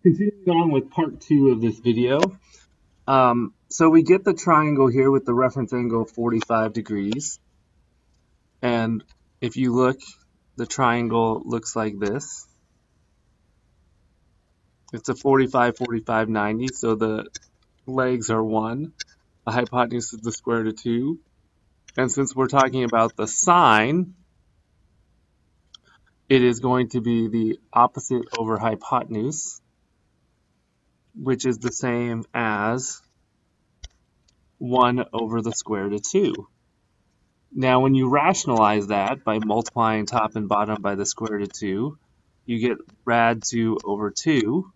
Continuing on with part two of this video. So we get the triangle here with the reference angle of 45 degrees. And if you look, the triangle looks like this. It's a 45, 45, 90. So the legs are 1. The hypotenuse is the square root of 2. And since we're talking about the sine, it is going to be the opposite over hypotenuse, which is the same as 1 over the square root of 2. Now, when you rationalize that by multiplying top and bottom by the square root of 2, you get rad 2 over 2.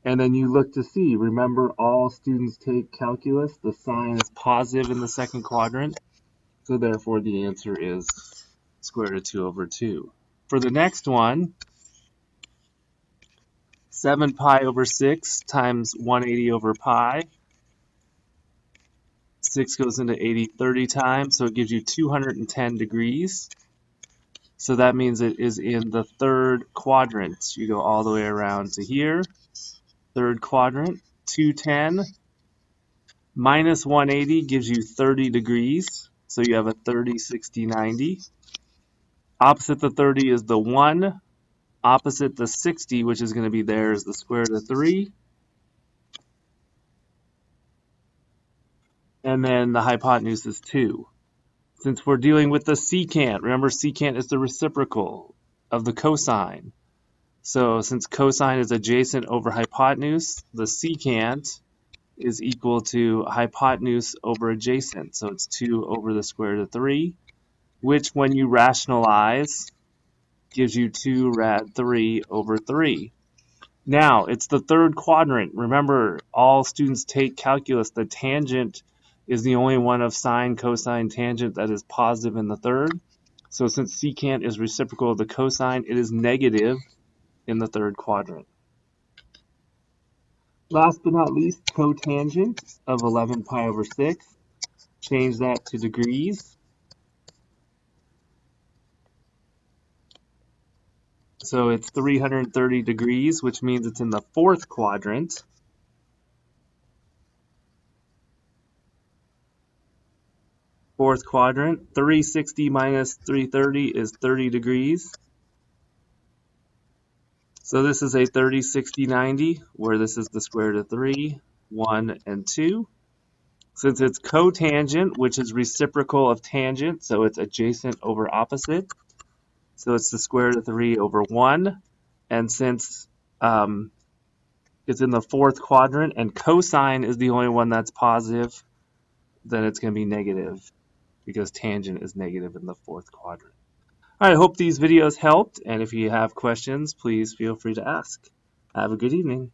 And then you look to see, remember all students take calculus, the sign is positive in the second quadrant, so therefore the answer is square root of 2 over 2. For the next one, 7 pi over 6 times 180 over pi. 6 goes into 80 30 times, so it gives you 210 degrees. So that means it is in the third quadrant. You go all the way around to here. Third quadrant, 210 minus 180 gives you 30 degrees. So you have a 30, 60, 90. Opposite the 30 is the 1. Opposite the 60, which is going to be there, is the square root of 3. And then the hypotenuse is 2. Since we're dealing with the secant, remember secant is the reciprocal of the cosine. So since cosine is adjacent over hypotenuse, the secant is equal to hypotenuse over adjacent. So it's 2 over the square root of 3, which when you rationalize gives you 2 rad 3 over 3. Now, it's the third quadrant. Remember, all students take calculus. The tangent is the only one of sine, cosine, tangent that is positive in the third. So since secant is reciprocal of the cosine, it is negative in the third quadrant. Last but not least, cotangent of 11 pi over 6. Change that to degrees. So it's 330 degrees, which means it's in the fourth quadrant. Fourth quadrant, 360 minus 330 is 30 degrees. So this is a 30, 60, 90, where this is the square root of 3, 1, and 2. Since it's cotangent, which is reciprocal of tangent, so it's adjacent over opposite, so it's the square root of 3 over 1. And since it's in the fourth quadrant and cosine is the only one that's positive, then it's going to be negative because tangent is negative in the fourth quadrant. All right, I hope these videos helped, and if you have questions, please feel free to ask. Have a good evening.